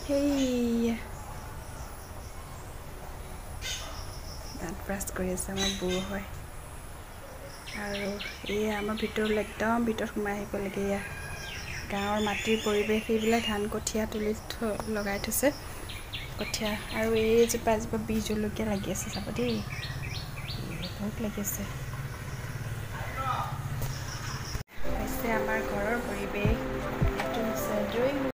Hey, দাঁত brush কৰি আছে আমাৰ বৌ হয় আৰু এয়া আমাৰ ভিতৰলৈ একদম ভিতৰত সোমাই আহিব লাগে। এয়া গাঁৱৰ মাটিৰ পৰিৱেশ, এইবিলাক ধান কঠীয়া তুলি লগাই থৈছে কঠীয়া। আৰু এইজোপা বীজ জলকীয়া লাগি আছে, চাব দেই, বহুত লাগি আছে। হৈছে আমাৰ ঘৰৰ পৰিৱেশ, এইটো হৈছে ড্ৰয়িং ৰুম।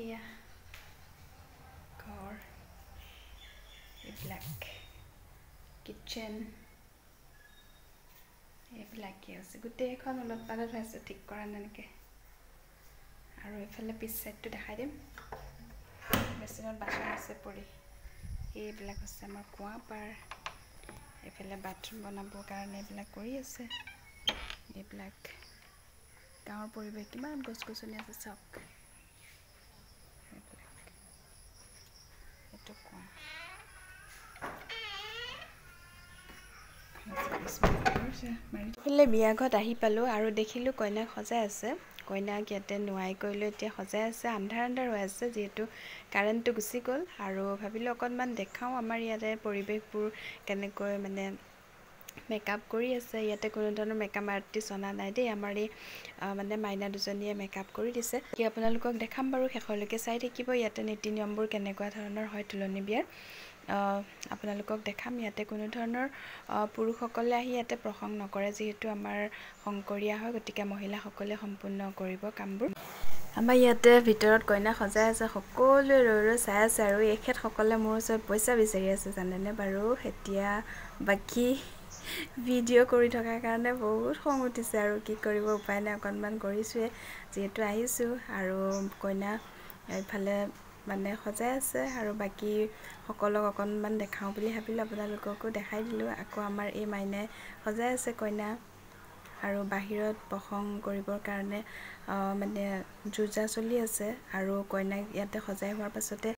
এয়া ঘৰ, এইবিলাক কিটচেন, এইবিলাকে আছে। গোটেইখন ওলট পালট হৈ আছে, ঠিক কৰা এনেকৈ। আৰু এইফালে পিছ চাইডটো দেখাই দিম, বেচিনত বাচন আছে পৰি। এইবিলাক হৈছে আমাৰ কুঁৱা পাৰ, এইফালে বাথৰুম বনাবৰ কাৰণে এইবিলাক কৰি আছে। এইবিলাক গাঁৱৰ পৰিৱেশ, কিমান গছ গছনি আছে চাওক। এইটো কুঁৱা। এইফালে বিয়া ঘৰত আহি পালোঁ আৰু দেখিলোঁ কইনাক সজাই আছে। কইনাক ইয়াতে নোৱাই কৰি লৈ এতিয়া সজাই আছে। আন্ধাৰ হৈ আছে যিহেতু কাৰেণ্টটো গুচি গ'ল, আৰু ভাবিলোঁ অকণমান দেখাওঁ আমাৰ ইয়াতে পৰিৱেশবোৰ কেনেকৈ মানে মেকআপ কৰি আছে। ইয়াতে কোনো ধৰণৰ মেকআপ আৰ্টিষ্ট অনা নাই দেই, আমাৰ এই মানে মাইনা দুজনীয়ে মেকআপ কৰি দিছে। কি আপোনালোকক দেখাম বাৰু, শেষলৈকে চাই থাকিব। ইয়াতে নীতি নিয়মবোৰ কেনেকুৱা ধৰণৰ হয় তুলনি বিয়াৰ, আপোনালোকক দেখাম। ইয়াতে কোনো ধৰণৰ পুৰুষসকলে আহি ইয়াতে প্ৰসংগ নকৰে, যিহেতু আমাৰ শংকৰীয়া হয়, গতিকে মহিলাসকলে সম্পূৰ্ণ কৰিব কামবোৰ। আমাৰ ইয়াতে ভিতৰত কইনা সজাই আছে, সকলোৱে ৰৈ চাই আছে। আৰু এখেতসকলে মোৰ ওচৰত পইচা বিচাৰি আছে জানেনে বাৰু। এতিয়া বাকী ভিডিঅ' কৰি থকাৰ কাৰণে বহুত খং উঠিছে, আৰু কি কৰিব, উপায় নাই, অকণমান কৰিছোঁৱে যিহেতু আহিছোঁ। আৰু কইনা এইফালে মানে সজাই আছে, আৰু বাকী সকলক অকণমান দেখাওঁ বুলি ভাবিলোঁ, আপোনালোককো দেখাই দিলোঁ। আকৌ আমাৰ এই মাইনাই সজাই আছে কইনা, আৰু বাহিৰত প্ৰসংগ কৰিবৰ কাৰণে মানে যো জা চলি আছে। আৰু কইনাক ইয়াতে সজাই হোৱাৰ পাছতে